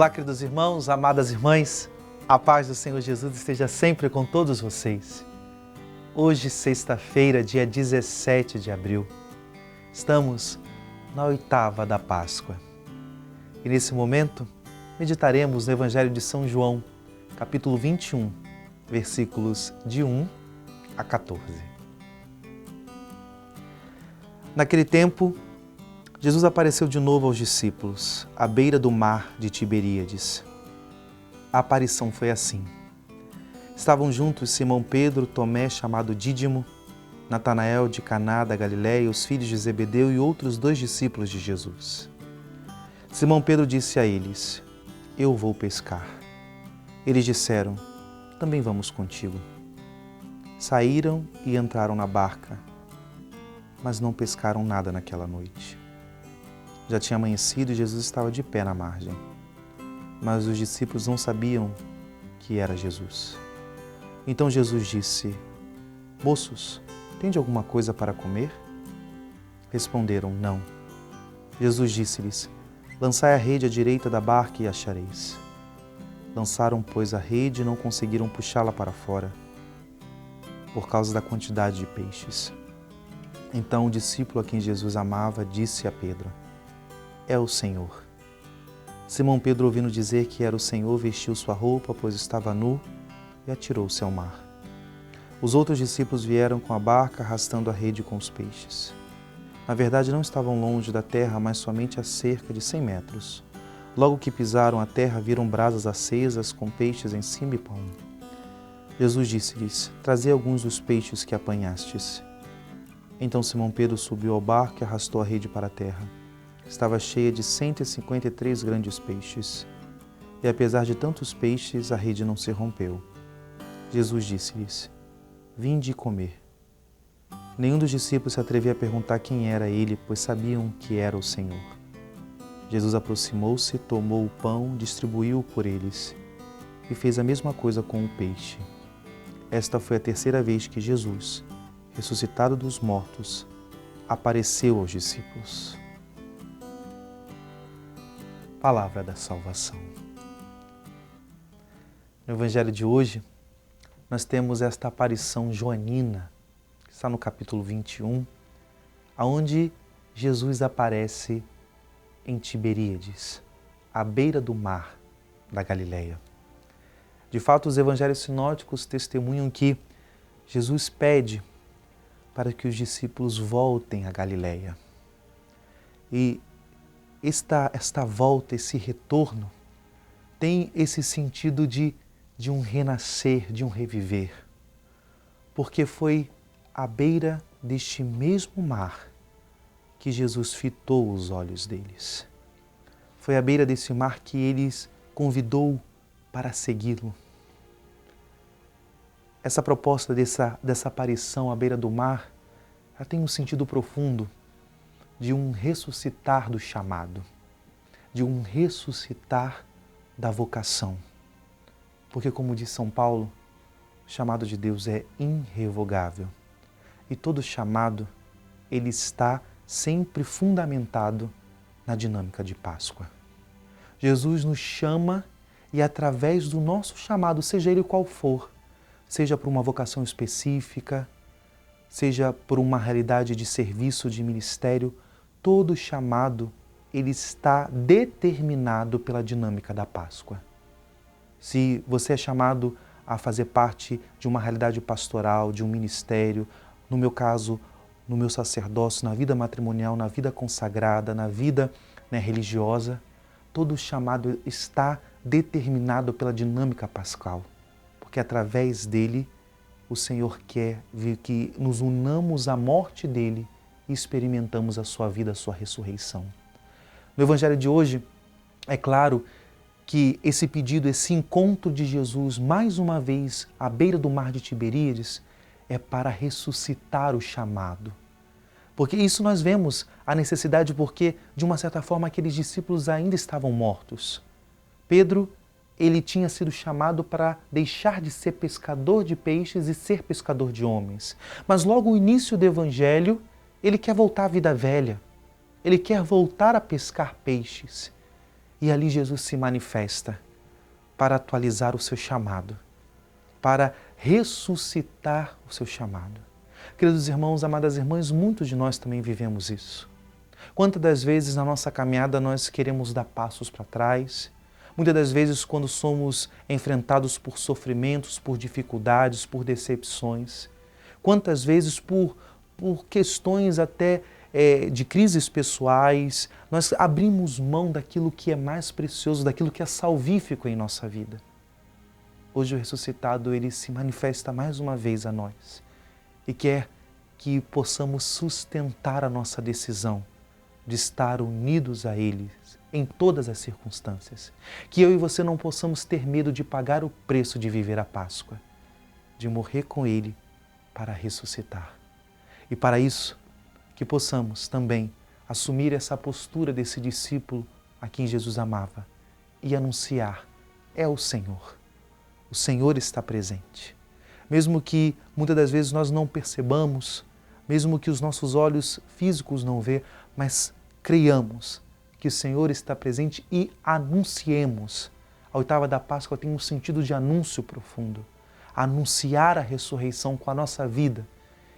Olá, queridos irmãos, amadas irmãs, a paz do Senhor Jesus esteja sempre com todos vocês. Hoje, sexta-feira, dia 17 de abril, estamos na oitava da Páscoa. E nesse momento, meditaremos no Evangelho de São João, capítulo 21, versículos de 1 a 14. Naquele tempo, Jesus apareceu de novo aos discípulos, à beira do mar de Tiberíades. A aparição foi assim. Estavam juntos Simão Pedro, Tomé, chamado Dídimo, Natanael de Caná da Galiléia, os filhos de Zebedeu e outros 2 discípulos de Jesus. Simão Pedro disse a eles: Eu vou pescar. Eles disseram: Também vamos contigo. Saíram e entraram na barca, mas não pescaram nada naquela noite. Já tinha amanhecido e Jesus estava de pé na margem. Mas os discípulos não sabiam que era Jesus. Então Jesus disse: Moços, tende alguma coisa para comer? Responderam: Não. Jesus disse-lhes: Lançai a rede à direita da barca e achareis. Lançaram, pois, a rede e não conseguiram puxá-la para fora, por causa da quantidade de peixes. Então o discípulo a quem Jesus amava disse a Pedro: É o Senhor. Simão Pedro, ouvindo dizer que era o Senhor, vestiu sua roupa, pois estava nu, e atirou-se ao mar. Os outros discípulos vieram com a barca, arrastando a rede com os peixes. Na verdade, não estavam longe da terra, mas somente a cerca de 100 metros. Logo que pisaram a terra, viram brasas acesas, com peixes em cima e pão. Jesus disse-lhes: Trazei alguns dos peixes que apanhastes. Então Simão Pedro subiu ao barco e arrastou a rede para a terra. Estava cheia de 153 grandes peixes. E apesar de tantos peixes, a rede não se rompeu. Jesus disse-lhes: Vinde comer. Nenhum dos discípulos se atrevia a perguntar quem era ele, pois sabiam que era o Senhor. Jesus aproximou-se, tomou o pão, distribuiu-o por eles e fez a mesma coisa com o peixe. Esta foi a terceira vez que Jesus, ressuscitado dos mortos, apareceu aos discípulos. Palavra da salvação. No Evangelho de hoje, nós temos esta aparição joanina, que está no capítulo 21, onde Jesus aparece em Tiberíades, à beira do mar da Galileia. De fato, os evangelhos sinóticos testemunham que Jesus pede para que os discípulos voltem à Galileia. E esta volta, esse retorno, tem esse sentido de um renascer, de um reviver. Porque foi à beira deste mesmo mar que Jesus fitou os olhos deles. Foi à beira desse mar que eles convidou para segui-lo. Essa proposta dessa aparição à beira do mar, ela tem um sentido profundo de um ressuscitar do chamado, de um ressuscitar da vocação. Porque, como diz São Paulo, o chamado de Deus é irrevogável. E todo chamado, ele está sempre fundamentado na dinâmica de Páscoa. Jesus nos chama e, através do nosso chamado, seja ele qual for, seja por uma vocação específica, seja por uma realidade de serviço, de ministério, todo chamado, ele está determinado pela dinâmica da Páscoa. Se você é chamado a fazer parte de uma realidade pastoral, de um ministério, no meu caso, no meu sacerdócio, na vida matrimonial, na vida consagrada, na vida religiosa, todo chamado está determinado pela dinâmica pascal, porque através dele o Senhor quer que nos unamos à morte dele e experimentamos a sua vida, a sua ressurreição. No Evangelho de hoje, é claro que esse pedido, esse encontro de Jesus, mais uma vez, à beira do mar de Tiberíades, é para ressuscitar o chamado. Porque isso nós vemos a necessidade, porque, de uma certa forma, aqueles discípulos ainda estavam mortos. Pedro, ele tinha sido chamado para deixar de ser pescador de peixes e ser pescador de homens. Mas logo no início do Evangelho, ele quer voltar à vida velha. Ele quer voltar a pescar peixes. E ali Jesus se manifesta para atualizar o seu chamado, para ressuscitar o seu chamado. Queridos irmãos, amadas irmãs, muitos de nós também vivemos isso. Quantas das vezes na nossa caminhada nós queremos dar passos para trás? Muitas das vezes quando somos enfrentados por sofrimentos, por dificuldades, por decepções. Quantas vezes por questões até de crises pessoais, nós abrimos mão daquilo que é mais precioso, daquilo que é salvífico em nossa vida. Hoje o ressuscitado, ele se manifesta mais uma vez a nós e quer que possamos sustentar a nossa decisão de estar unidos a Ele em todas as circunstâncias. Que eu e você não possamos ter medo de pagar o preço de viver a Páscoa, de morrer com Ele para ressuscitar. E para isso, que possamos também assumir essa postura desse discípulo a quem Jesus amava e anunciar: é o Senhor. O Senhor está presente. Mesmo que muitas das vezes nós não percebamos, mesmo que os nossos olhos físicos não vejam, mas creiamos que o Senhor está presente e anunciemos. A oitava da Páscoa tem um sentido de anúncio profundo. Anunciar a ressurreição com a nossa vida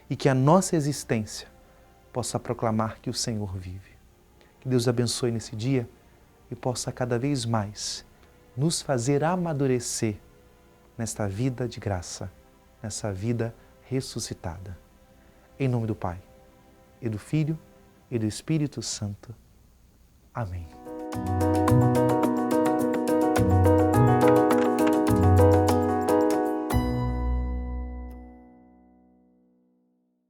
e que a nossa existência possa proclamar que o Senhor vive. Que Deus abençoe nesse dia e possa cada vez mais nos fazer amadurecer nesta vida de graça, nessa vida ressuscitada. Em nome do Pai, e do Filho, e do Espírito Santo. Amém.